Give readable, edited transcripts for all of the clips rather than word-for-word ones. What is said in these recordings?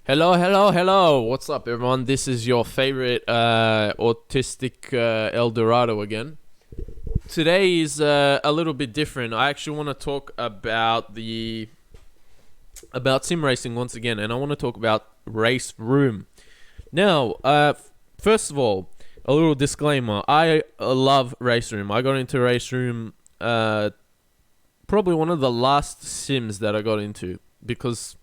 Hello, hello, hello. What's up, everyone? This is your favorite autistic El Dorado again. Today is a little bit different. I actually want to talk about sim racing once again, and I want to talk about RaceRoom. Now, first of all, a little disclaimer. I love RaceRoom. I got into RaceRoom probably one of the last sims that I got into, because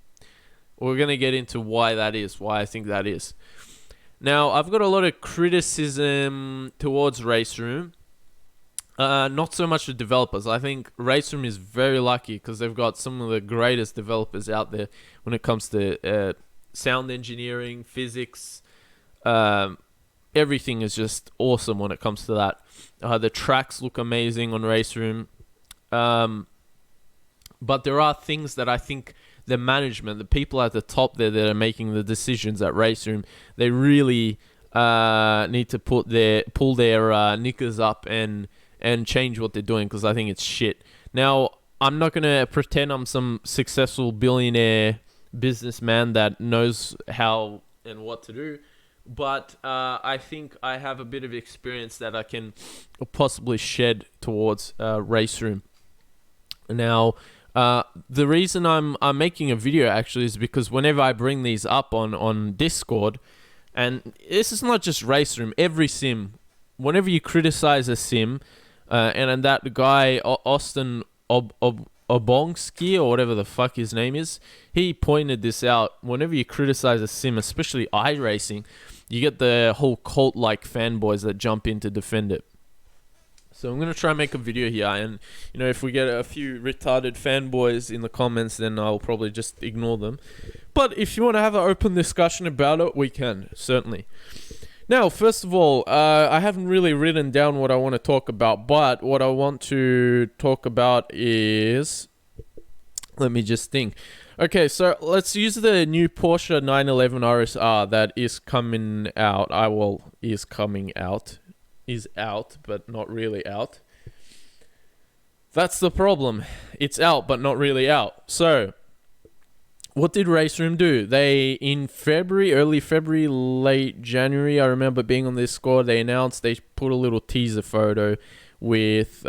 we're going to get into why I think that is. Now, I've got a lot of criticism towards RaceRoom. Not so much the developers. I think RaceRoom is very lucky because they've got some of the greatest developers out there when it comes to sound engineering, physics. Everything is just awesome when it comes to that. The tracks look amazing on RaceRoom. But there are things that I think the management, the people at the top there that are making the decisions at RaceRoom, they really need to pull their knickers up and change what they're doing, because I think it's shit. Now, I'm not going to pretend I'm some successful billionaire businessman that knows how and what to do, but I think I have a bit of experience that I can possibly shed towards RaceRoom. Now, the reason I'm making a video actually is because whenever I bring these up on Discord, and this is not just RaceRoom, every sim, whenever you criticize a sim, and that guy Austin Obongski or whatever the fuck his name is, he pointed this out. Whenever you criticize a sim, especially iRacing, you get the whole cult-like fanboys that jump in to defend it. So I'm going to try and make a video here, and if we get a few retarded fanboys in the comments, then I'll probably just ignore them. But if you want to have an open discussion about it, we can, certainly. Now, first of all, I haven't really written down what I want to talk about, but what I want to talk about is... Let me just think. Okay, so let's use the new Porsche 911 RSR that is coming out. Is out, but not really out. That's the problem. It's out, but not really out. So, what did RaceRoom do? They, in February, early February, late January, I remember being on this score, they announced, they put a little teaser photo with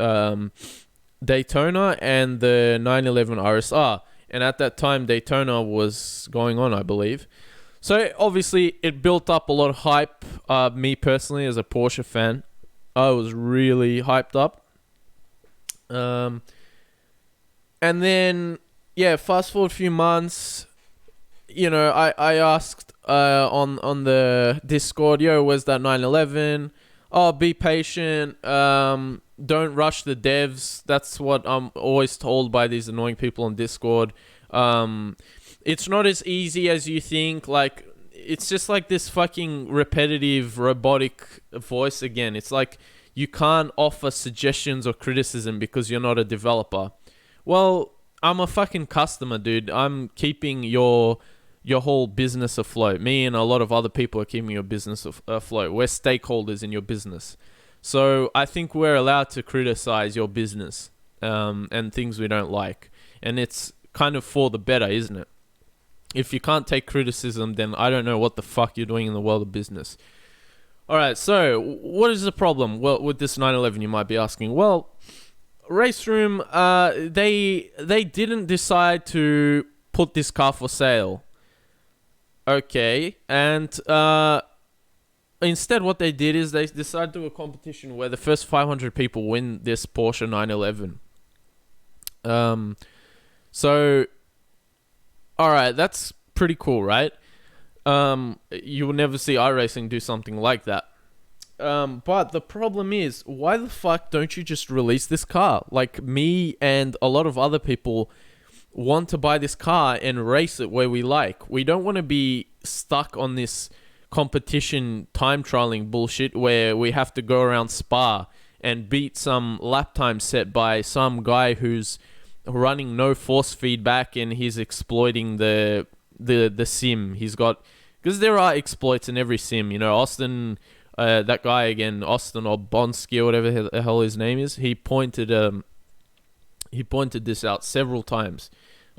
Daytona and the 911 RSR. And at that time, Daytona was going on, I believe. So, obviously, it built up a lot of hype. Me personally, as a Porsche fan, I was really hyped up. And then, fast forward a few months, I asked on the Discord, where's that 911? Oh, be patient. Don't rush the devs. That's what I'm always told by these annoying people on Discord. It's not as easy as you think. Like, it's just like this fucking repetitive robotic voice again. It's like you can't offer suggestions or criticism because you're not a developer. Well, I'm a fucking customer, dude. I'm keeping your whole business afloat. Me and a lot of other people are keeping your business afloat. We're stakeholders in your business. So I think we're allowed to criticize your business and things we don't like. And it's kind of for the better, isn't it? If you can't take criticism, then I don't know what the fuck you're doing in the world of business. Alright, so what is the problem? Well, with this 911, you might be asking. Well, RaceRoom, they didn't decide to put this car for sale. Okay, and instead what they did is they decided to do a competition where the first 500 people win this Porsche 911. So... Alright, that's pretty cool, right? You will never see iRacing do something like that. But the problem is, why the fuck don't you just release this car? Like, me and a lot of other people want to buy this car and race it where we like. We don't want to be stuck on this competition time trialing bullshit where we have to go around Spa and beat some lap time set by some guy who's running no force feedback and he's exploiting the sim. He's got, because there are exploits in every sim. Austin, that guy again, Austin Obonsky or whatever the hell his name is. He pointed this out several times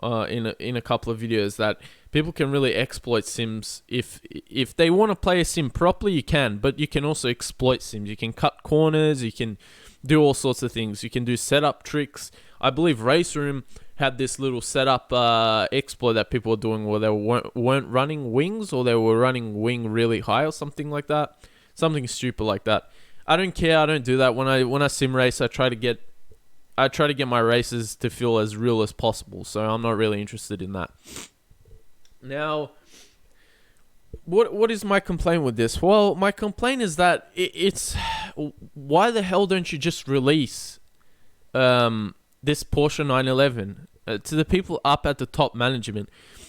in a couple of videos, that People can really exploit sims. If they want to play a sim properly, you can, but you can also exploit sims. You can cut corners, you can do all sorts of things. You can do setup tricks. I believe RaceRoom had this little setup exploit that people were doing where they weren't running wings, or they were running wing really high or something like that. Something stupid like that. I don't care. I don't do that. When I sim race, I try to get my races to feel as real as possible. So I'm not really interested in that. Now, what is my complaint with this? Well, my complaint is that it's why the hell don't you just release this Porsche 911 to the people up at the top management?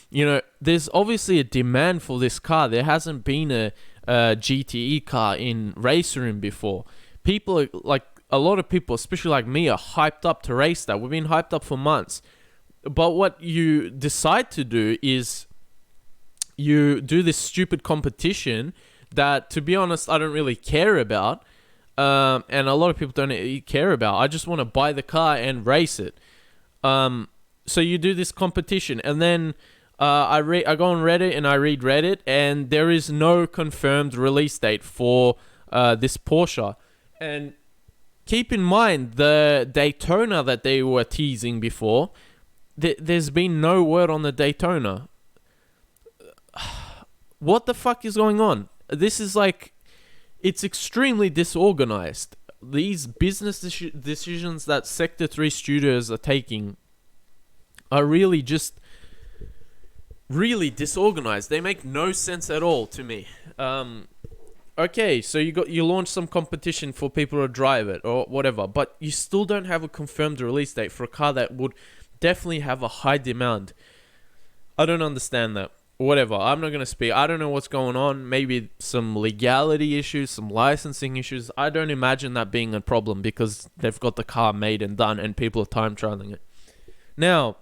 You know, there's obviously a demand for this car. There hasn't been a GTE car in RaceRoom before. People are, like, a lot of people, especially like me, are hyped up to race that. We've been hyped up for months. But what you decide to do is you do this stupid competition that, to be honest, I don't really care about. And a lot of people don't care about. I just want to buy the car and race it. So you do this competition, and then I go on Reddit and I read Reddit, and there is no confirmed release date for this Porsche. And keep in mind, the Daytona that they were teasing before, there's been no word on the Daytona. What the fuck is going on? This is like, it's extremely disorganized. These business decisions that Sector 3 studios are taking are really just really disorganized. They make no sense at all to me. Okay, so you launch some competition for people to drive it or whatever, but you still don't have a confirmed release date for a car that would definitely have a high demand. I don't understand that. Whatever, I'm not going to speak. I don't know what's going on. Maybe some legality issues, some licensing issues. I don't imagine that being a problem because they've got the car made and done and people are time trialing it. Now,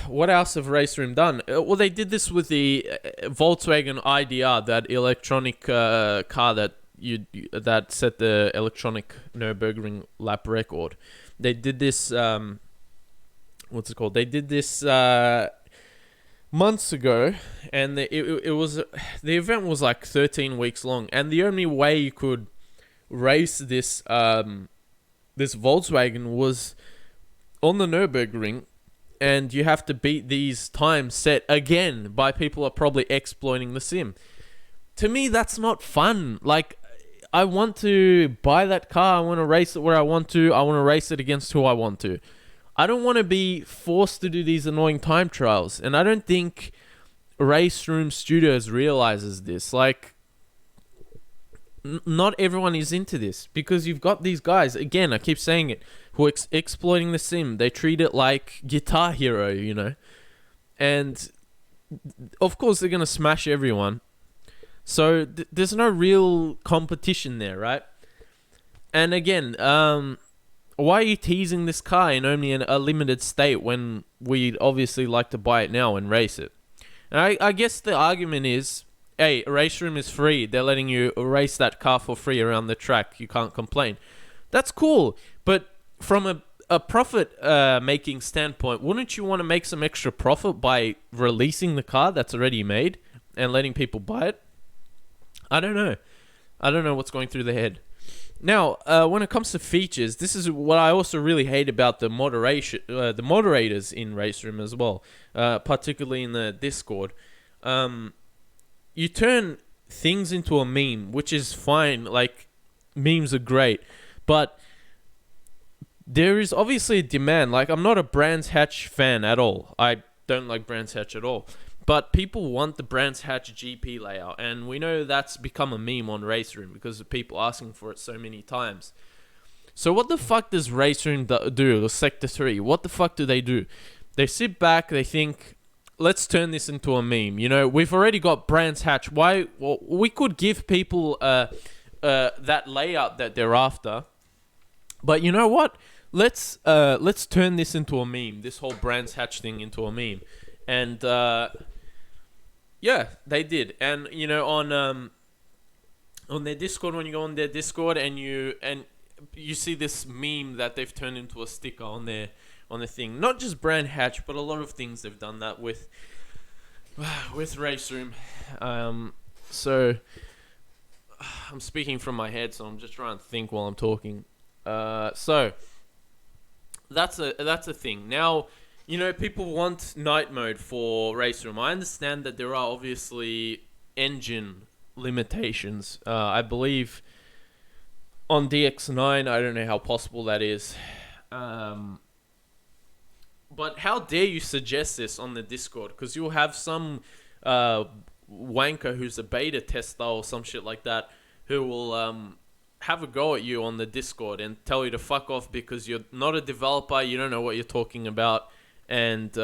what else have RaceRoom done? Well, they did this with the Volkswagen IDR, that electronic car that set the electronic Nürburgring lap record. They did this... what's it called? They did this months ago, and it was the event was like 13 weeks long, and the only way you could race this this Volkswagen was on the Nürburgring, and you have to beat these times set again by people who are probably exploiting the sim. To me, that's not fun. Like, I want to buy that car. I want to race it where I want to. I want to race it against who I want to. I don't want to be forced to do these annoying time trials. And I don't think RaceRoom Studios realizes this. Like, not everyone is into this. Because you've got these guys, again, I keep saying it, who are exploiting the sim. They treat it like Guitar Hero, you know. And, of course, they're going to smash everyone. So, there's no real competition there, right? And again, why are you teasing this car in only a limited state when we'd obviously like to buy it now and race it? And I guess the argument is, hey, RaceRoom is free. They're letting you race that car for free around the track. You can't complain. That's cool. But from a profit making standpoint, wouldn't you want to make some extra profit by releasing the car that's already made and letting people buy it? I don't know. I don't know what's going through their head. Now, when it comes to features, this is what I also really hate about the moderators in RaceRoom as well, particularly in the Discord. You turn things into a meme, which is fine. Like, memes are great, but there is obviously a demand. Like, I'm not a Brands Hatch fan at all. I don't like Brands Hatch at all. But people want the Brands Hatch GP layout, and we know that's become a meme on RaceRoom because of people asking for it so many times. So what the fuck does RaceRoom do, or Sector 3? What the fuck do? They sit back, they think, let's turn this into a meme. You know, we've already got Brands Hatch. Why? Well, we could give people that layout that they're after. But you know what? Let's turn this into a meme. This whole Brands Hatch thing into a meme. And yeah, they did. And you know, on their Discord, when you go on their Discord and you see this meme that they've turned into a sticker on there, on the thing. Not just Brand Hatch, but a lot of things they've done that with RaceRoom. So I'm speaking from my head, so I'm just trying to think while I'm talking. So that's a thing. Now, people want night mode for RaceRoom. I understand that there are obviously engine limitations. I believe on DX9, I don't know how possible that is. But how dare you suggest this on the Discord? Because you'll have some wanker who's a beta tester or some shit like that who will have a go at you on the Discord and tell you to fuck off because you're not a developer, you don't know what you're talking about, and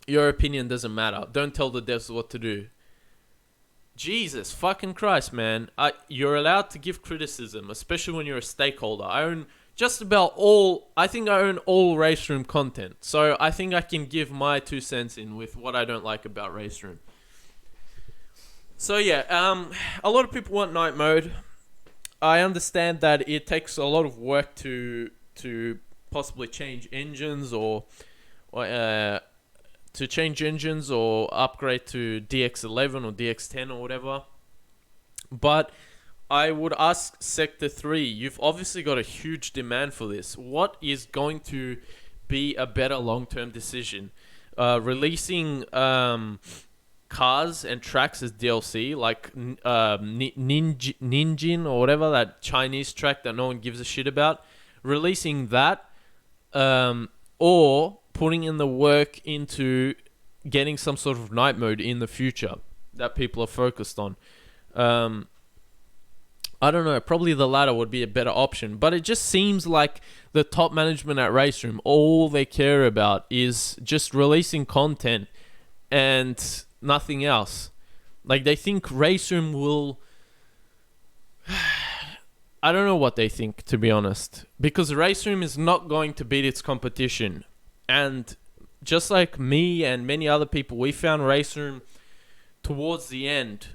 your opinion doesn't matter. Don't tell the devs what to do. Jesus fucking Christ, man. You're allowed to give criticism, especially when you're a stakeholder. I own I own all RaceRoom content. So I think I can give my 2 cents in with what I don't like about RaceRoom. So yeah, a lot of people want night mode. I understand that it takes a lot of work to possibly change engines or upgrade to DX11 or DX10 or whatever. But I would ask Sector 3, you've obviously got a huge demand for this. What is going to be a better long-term decision? Releasing cars and tracks as DLC, like Ninjin or whatever, that Chinese track that no one gives a shit about. Releasing that, or putting in the work into getting some sort of night mode in the future that people are focused on. I don't know, probably the latter would be a better option, but it just seems like the top management at RaceRoom, all they care about is just releasing content and nothing else. Like, they think RaceRoom will... I don't know what they think, to be honest, because RaceRoom is not going to beat its competition. And just like me and many other people, we found RaceRoom towards the end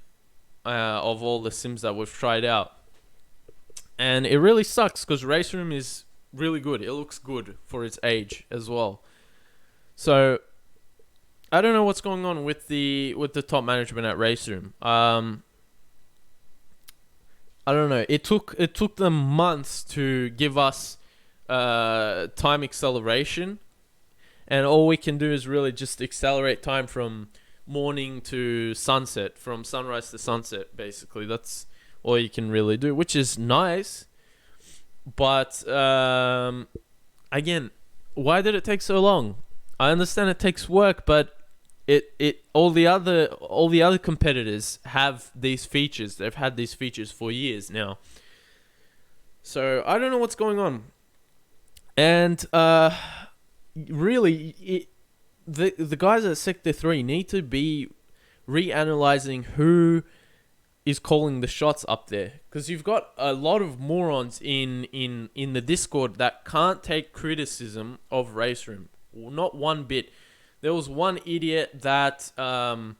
of all the sims that we've tried out. And it really sucks because RaceRoom is really good. It looks good for its age as well. So I don't know what's going on with the top management at RaceRoom. I don't know. It took them months to give us time acceleration, and all we can do is really just accelerate time from morning to sunset, from sunrise to sunset. Basically, that's all you can really do, which is nice. But again, why did it take so long? I understand it takes work, but all the other competitors have these features. They've had these features for years now. So I don't know what's going on. And really, the guys at Sector 3 need to be reanalyzing who is calling the shots up there, because you've got a lot of morons in the Discord that can't take criticism of RaceRoom. Not one bit. There was one idiot that I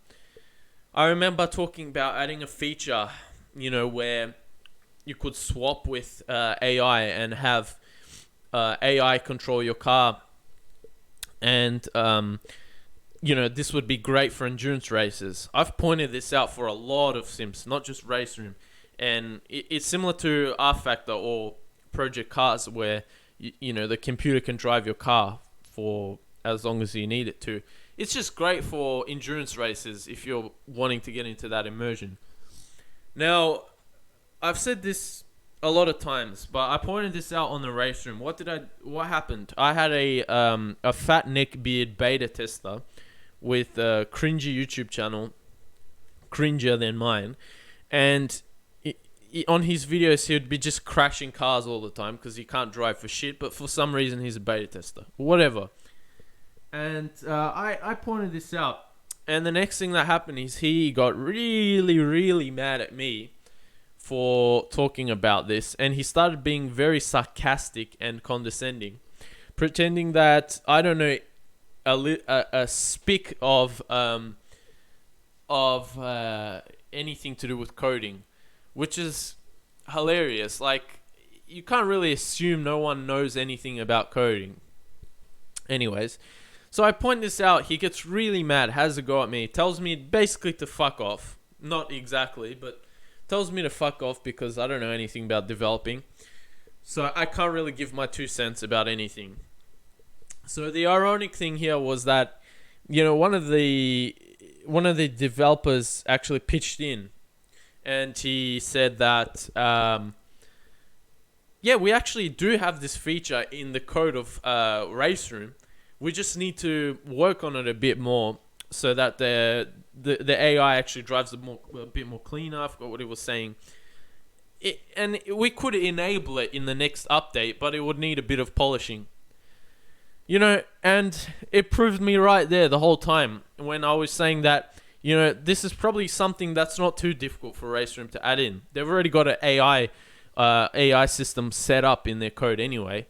remember talking about adding a feature, where you could swap with AI and have AI control your car, and this would be great for endurance races. I've pointed this out for a lot of sims, not just RaceRoom, and it's similar to R-Factor or Project Cars, where the computer can drive your car for as long as you need it to. It's just great for endurance races if you're wanting to get into that immersion. Now, I've said this a lot of times, but I pointed this out on the RaceRoom. What happened? I had a fat neckbeard beta tester with a cringy YouTube channel, cringier than mine, and on his videos he would be just crashing cars all the time because he can't drive for shit, but for some reason he's a beta tester. Whatever. And I pointed this out, and the next thing that happened is he got really, really mad at me for talking about this, and he started being very sarcastic and condescending, pretending that I don't know a speck of anything to do with coding, which is hilarious. Like, you can't really assume no one knows anything about coding. Anyways, so I point this out. He gets really mad, has a go at me, tells me basically to fuck off. Not exactly, but tells me to fuck off because I don't know anything about developing. So I can't really give my 2 cents about anything. So the ironic thing here was that, one of the developers actually pitched in, and he said that, we actually do have this feature in the code of RaceRoom. We just need to work on it a bit more so that the AI actually drives a bit more cleaner. I forgot what he was saying. And we could enable it in the next update, but it would need a bit of polishing. And it proved me right there the whole time when I was saying that, this is probably something that's not too difficult for RaceRoom to add in. They've already got an AI system set up in their code anyway.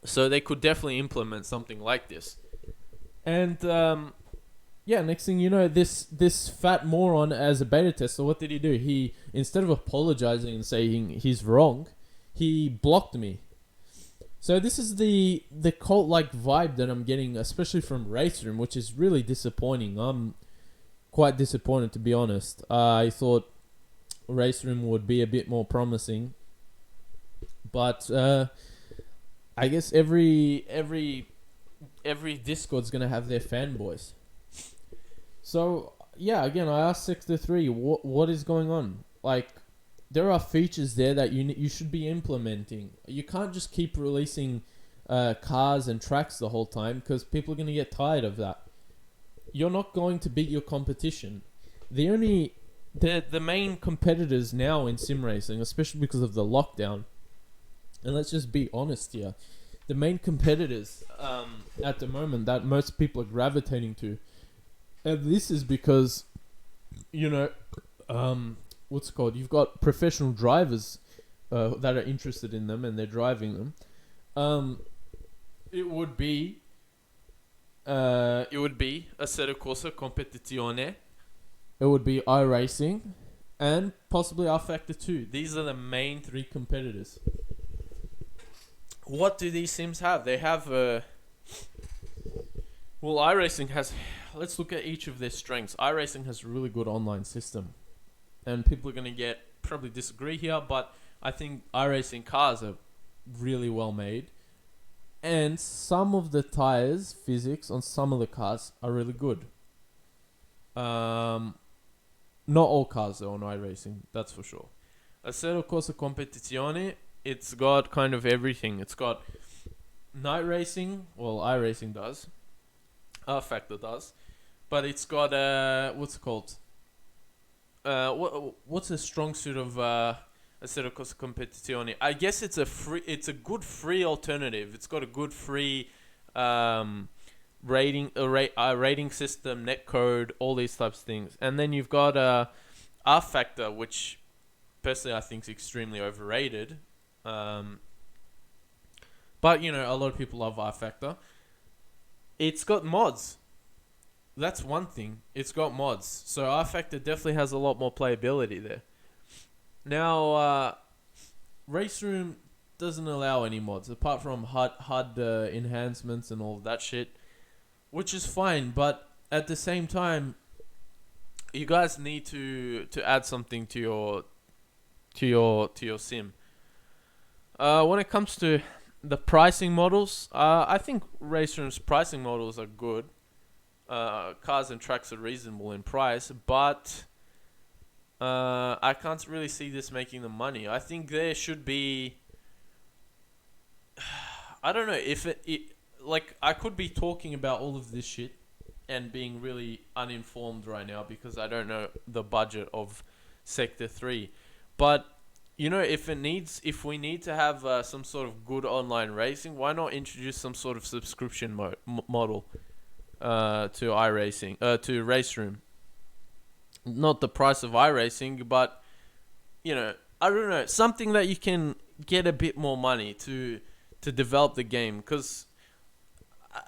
So they could definitely implement something like this. And, next thing you know, this fat moron as a beta tester, what did he do? He, instead of apologizing and saying he's wrong, he blocked me. So this is the cult-like vibe that I'm getting, especially from RaceRoom, which is really disappointing. I'm quite disappointed, to be honest. I thought RaceRoom would be a bit more promising, but I guess every Discord's gonna have their fanboys. So again, I asked Sector 3, what is going on? Like, there are features there that you should be implementing. You can't just keep releasing cars and tracks the whole time, because people are going to get tired of that. You're not going to beat your competition. The main competitors now in sim racing, especially because of the lockdown, and let's just be honest here, the main competitors at the moment that most people are gravitating to, and this is because, what's it called? You've got professional drivers that are interested in them and they're driving them. It would be Assetto Corsa Competizione. It would be iRacing and possibly rFactor 2. These are the main 3 competitors. What do these sims have? They have iRacing has. Let's look at each of their strengths. iRacing has a really good online system. And people are going to probably disagree here, but I think iRacing cars are really well made. And some of the tires, physics on some of the cars are really good. Not all cars though on iRacing, that's for sure. Assetto Corsa Competizione, it's got kind of everything. It's got night racing, well iRacing does. rFactor does. But it's got, what's it called? What's the strong suit of Assetto Corsa Competizione? I guess it's a good free alternative. It's got a good free rating system, netcode, all these types of things. And then you've got rFactor, which personally I think is extremely overrated. But a lot of people love rFactor. It's got mods. That's one thing. It's got mods. So rFactor definitely has a lot more playability there. Now, RaceRoom doesn't allow any mods, apart from HUD enhancements and all of that shit, which is fine, but at the same time, you guys need to add something to your sim. When it comes to the pricing models, I think RaceRoom's pricing models are good. Cars and tracks are reasonable in price, but I can't really see this making them money. I think there should be. I don't know if it like I could be talking about all of this shit and being really uninformed right now because I don't know the budget of Sector 3, but if we need to have some sort of good online racing, why not introduce some sort of subscription model to iRacing, to RaceRoom? Not the price of iRacing, but I don't know, something that you can get a bit more money to develop the game, because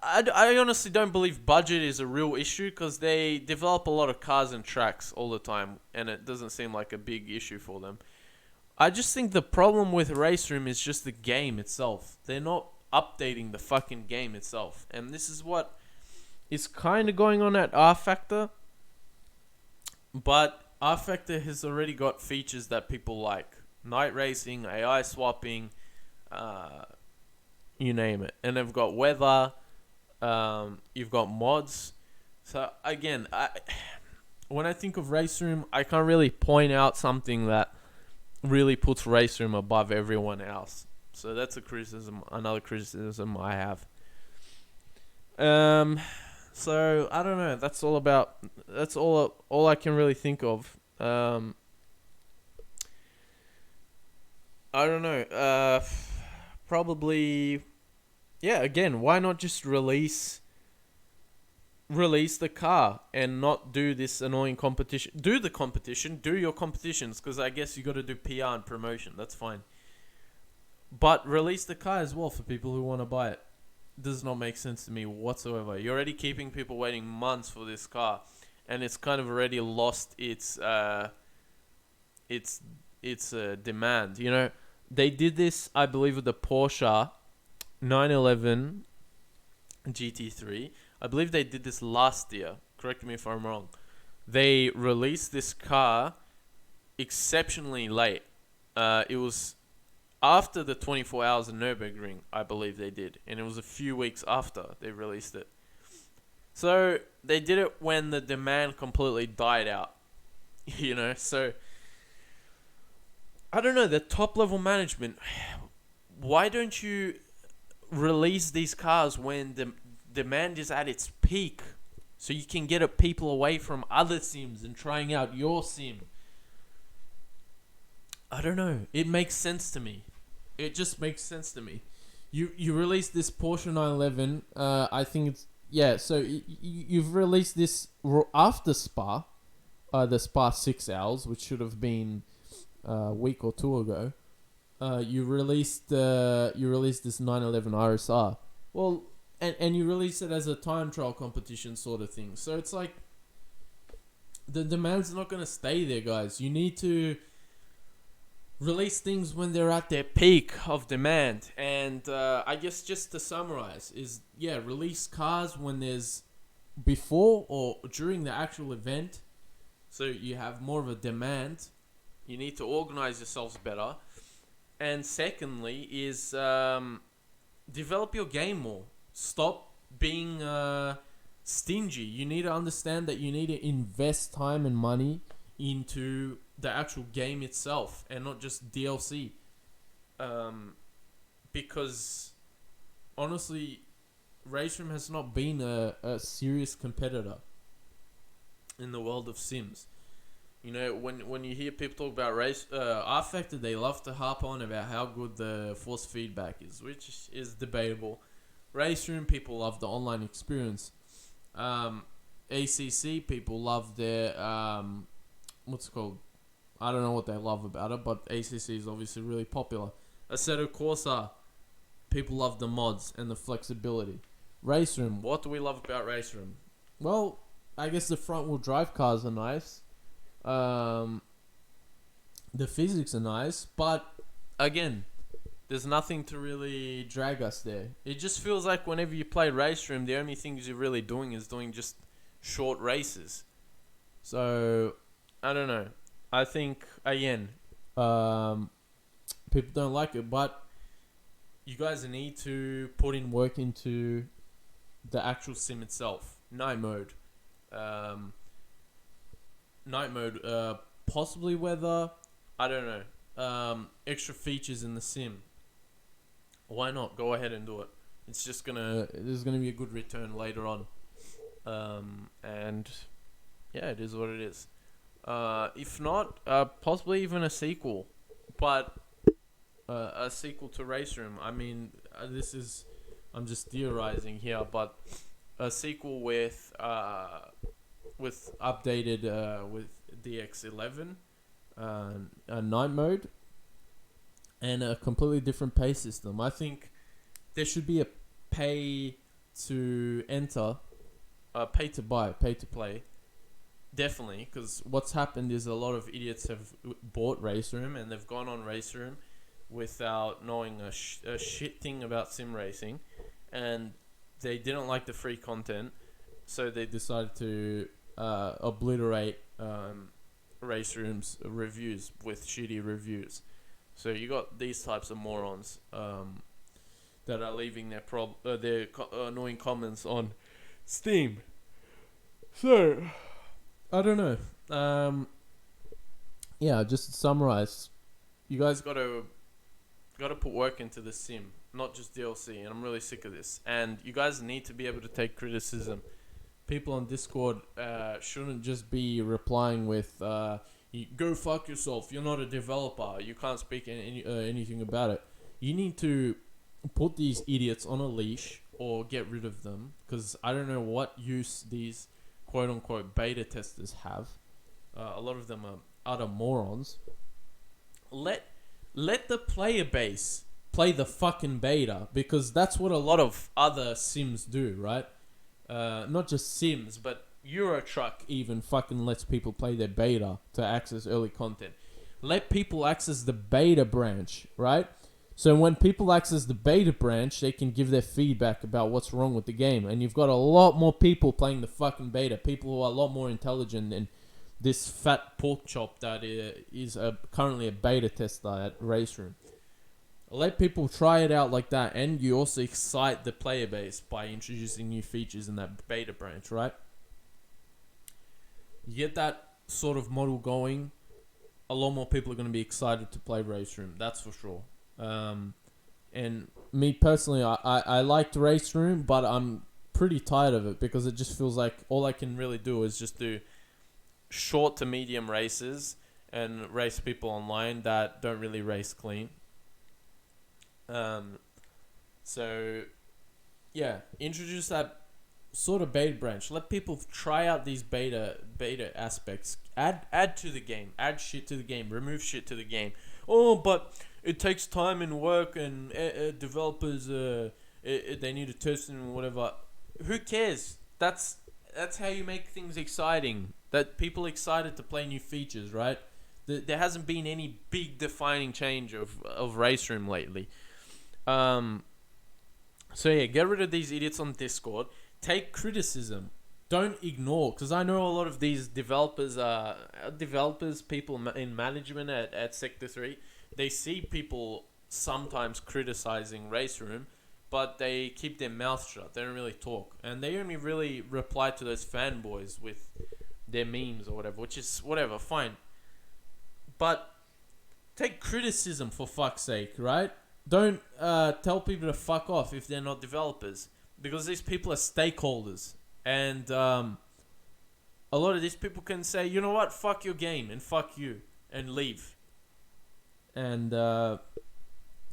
I honestly don't believe budget is a real issue, because they develop a lot of cars and tracks all the time and it doesn't seem like a big issue for them. I just think the problem with RaceRoom is just the game itself. They're not updating the fucking game itself. And this is what is kind of going on at R Factor. But R Factor has already got features that people like. Night racing, AI swapping, you name it. And they've got weather, you've got mods. So again, when I think of RaceRoom, I can't really point out something that really puts RaceRoom above everyone else. So that's another criticism I have. So I don't know. That's all I can really think of. I don't know. Probably, yeah. Again, why not just release the car and not do this annoying competition? Do the competition. Do your competitions, because I guess you got to do PR and promotion. That's fine. But release the car as well for people who want to buy it. Does not make sense to me whatsoever. You're already keeping people waiting months for this car, and it's kind of already lost its demand. You know, they did this, I believe, with the Porsche 911 GT3. I believe they did this last year. Correct me if I'm wrong. They released this car exceptionally late. It was after the 24 hours of Nürburgring, I believe they did. And it was a few weeks after they released it. So they did it when the demand completely died out. You know, so I don't know, the top level management, why don't you release these cars when the demand is at its peak, so you can get people away from other sims and trying out your sim? I don't know. It makes sense to me. It just makes sense to me. You released this Porsche 911. I think it's, yeah. So you've released this after Spa, the Spa 6 hours, which should have been a week or two ago. You released this 911 RSR. Well, and you released it as a time trial competition sort of thing. So it's like the demand's not going to stay there, guys. You need to release things when they're at their peak of demand. And I guess just to summarize is, yeah, release cars when there's before or during the actual event, so you have more of a demand. You need to organize yourselves better. And secondly is develop your game more. Stop being stingy. You need to understand that you need to invest time and money into the actual game itself and not just DLC. Because honestly, RaceRoom has not been a serious competitor in the world of Sims. You know, when you hear people talk about R Factor, they love to harp on about how good the force feedback is, which is debatable. RaceRoom, people love the online experience. ACC, people love their what's it called? I don't know what they love about it, but ACC is obviously really popular. Assetto Corsa, people love the mods and the flexibility. RaceRoom, what do we love about RaceRoom? Well, I guess the front wheel drive cars are nice. The physics are nice, but again, there's nothing to really drag us there. It just feels like whenever you play RaceRoom, the only things you're really doing is doing just short races. So, I don't know. I think, again, people don't like it, but you guys need to put in work into the actual sim itself. Night mode. Possibly weather. I don't know. Extra features in the sim. Why not? Go ahead and do it. There's gonna be a good return later on. And yeah, it is what it is. If not, possibly even a sequel, but a sequel to RaceRoom. I mean, I'm just theorizing here, but a sequel with updated with DX11, a night mode, and a completely different pay system. I think there should be a pay to enter, pay to buy, pay to play. Definitely, because what's happened is a lot of idiots have bought RaceRoom and they've gone on RaceRoom. without knowing a shit thing about sim racing, and they didn't like the free content, so they decided to obliterate RaceRoom's reviews with shitty reviews. So you got these types of morons that are leaving their annoying comments on Steam. So I don't know. Yeah, just to summarize, you guys gotta put work into the sim, not just DLC. And I'm really sick of this. And you guys need to be able to take criticism. People on Discord shouldn't just be replying with "Go fuck yourself. You're not a developer. You can't speak anything about it." You need to put these idiots on a leash or get rid of them, because I don't know what use these quote unquote beta testers have. A lot of them are utter morons. Let the player base play the fucking beta, because that's what a lot of other sims do, right? Not just Sims, but Euro Truck even fucking lets people play their beta to access early content. Let people access the beta branch, right? So when people access the beta branch, they can give their feedback about what's wrong with the game. And you've got a lot more people playing the fucking beta. People who are a lot more intelligent than this fat pork chop that is currently a beta tester at RaceRoom. Let people try it out like that, and you also excite the player base by introducing new features in that beta branch, right? You get that sort of model going, a lot more people are going to be excited to play RaceRoom, that's for sure. And me personally, I liked RaceRoom, but I'm pretty tired of it, because it just feels like all I can really do is just do short to medium races and race people online that don't really race clean. So yeah, introduce that sort of beta branch. Let people try out these beta aspects. Add to the game. Add shit to the game. Remove shit to the game. Oh, but it takes time and work, and developers they need to test and whatever. Who cares? That's how you make things exciting. That people are excited to play new features, right? There hasn't been any big defining change of RaceRoom lately. So yeah, get rid of these idiots on Discord. Take criticism. Don't ignore, because I know a lot of these developers, people in management at Sector 3, they see people sometimes criticizing RaceRoom, but they keep their mouth shut. They don't really talk. And they only really reply to those fanboys with their memes or whatever, which is whatever, fine. But take criticism, for fuck's sake, right? Don't tell people to fuck off if they're not developers, because these people are stakeholders. And a lot of these people can say, you know what, fuck your game and fuck you, and leave. And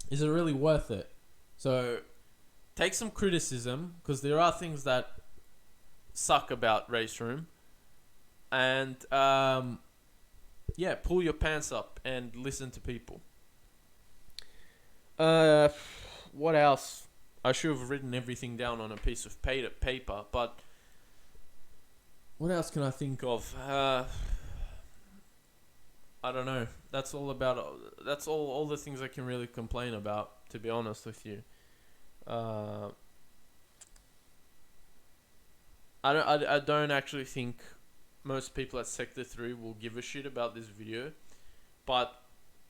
is it really worth it? So take some criticism, because there are things that suck about RaceRoom. And yeah, pull your pants up and listen to people. What else? I should have written everything down on a piece of paper, but what else can I think of? I don't know. That's all the things I can really complain about, to be honest with you. I don't actually think most people at Sector 3 will give a shit about this video, but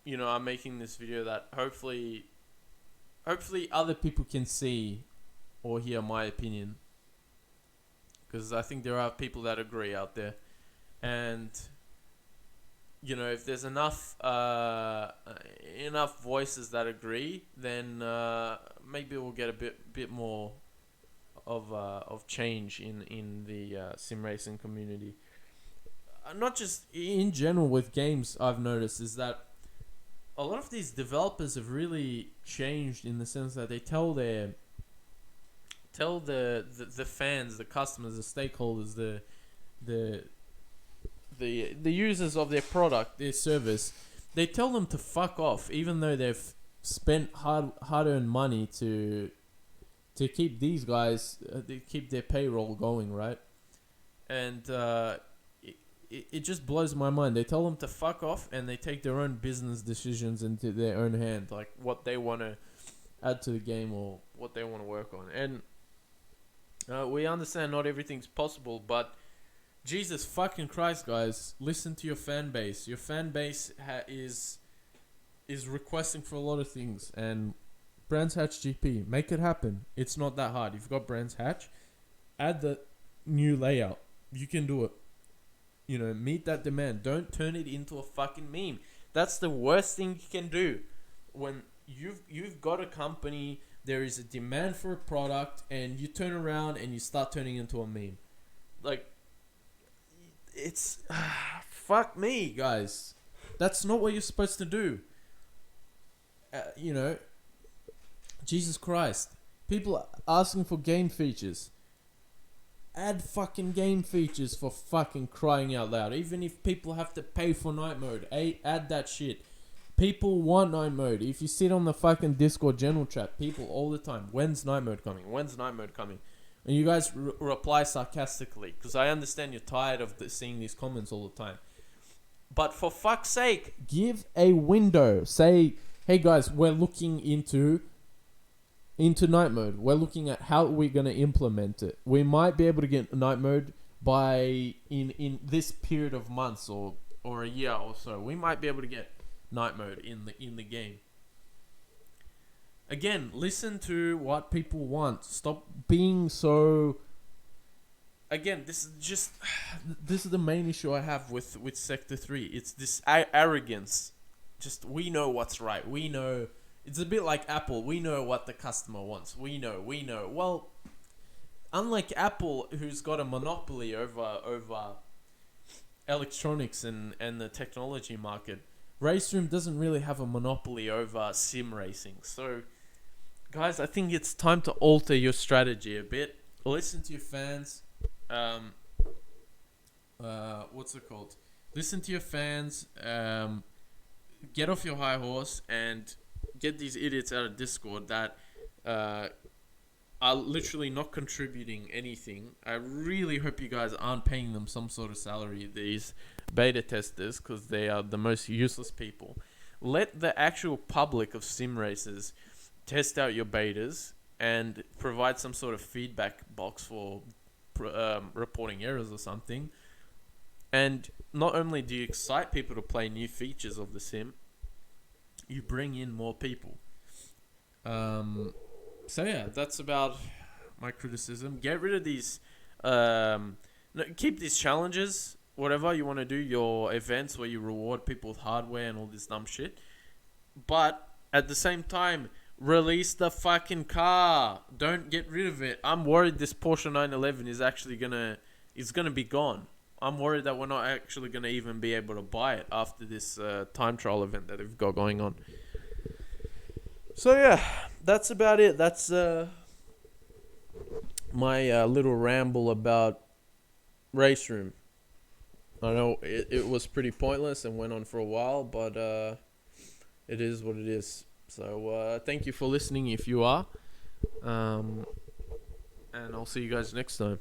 you know, I'm making this video that hopefully other people can see or hear my opinion, because I think there are people that agree out there. And you know, if there's enough voices that agree, then maybe we'll get a bit more of change in the sim racing community. Not just in general with games, I've noticed is that a lot of these developers have really changed, in the sense that they tell the fans, the customers, the stakeholders, the users of their product, their service, they tell them to fuck off, even though they've spent hard-earned money to keep these guys, keep their payroll going, right? And it just blows my mind. They tell them to fuck off, and they take their own business decisions into their own hand, like what they want to add to the game or what they want to work on. And we understand not everything's possible, but Jesus fucking Christ, guys, listen to your fan base. Your fan base is requesting for a lot of things, and Brands Hatch GP, make it happen. It's not that hard. You've got Brands Hatch, add the new layout. You can do it. You know, meet that demand. Don't turn it into a fucking meme. That's the worst thing you can do. When you've got a company, there is a demand for a product, and you turn around and you start turning into a meme. Like, it's fuck me, guys. That's not what you're supposed to do. You know, Jesus Christ. People are asking for game features. Add fucking game features, for fucking crying out loud. Even if people have to pay for night mode, add that shit. People want night mode. If you sit on the fucking Discord general chat, people all the time, when's night mode coming? When's night mode coming? And you guys reply sarcastically, because I understand you're tired of seeing these comments all the time. But for fuck's sake, give a window. Say, hey guys, we're looking into night mode. We're looking at how we're going to implement it. We might be able to get night mode by in this period of months or a year or so. We might be able to get night mode in the game. Again, listen to what people want. Stop being so... Again, this is the main issue I have with Sector 3. It's this arrogance. Just, we know what's right. We know... It's a bit like Apple. We know what the customer wants. We know. Well, unlike Apple, who's got a monopoly over electronics and the technology market, RaceRoom doesn't really have a monopoly over sim racing. So, guys, I think it's time to alter your strategy a bit. Listen to your fans. What's it called? Listen to your fans. Get off your high horse and get these idiots out of Discord that are literally not contributing anything. I really hope you guys aren't paying them some sort of salary, these beta testers, because they are the most useless people. Let the actual public of sim racers test out your betas and provide some sort of feedback box for reporting errors or something. And not only do you excite people to play new features of the sim, you bring in more people. So yeah, that's about my criticism. Get rid of these... keep these challenges. Whatever you want to do, your events where you reward people with hardware and all this dumb shit. But at the same time, release the fucking car. Don't get rid of it. I'm worried this Porsche 911 is actually gonna be gone. I'm worried that we're not actually gonna even be able to buy it after this time trial event that we've got going on. So yeah, that's about it. That's my little ramble about RaceRoom. I know it was pretty pointless and went on for a while, but it is what it is. So thank you for listening if you are. And I'll see you guys next time.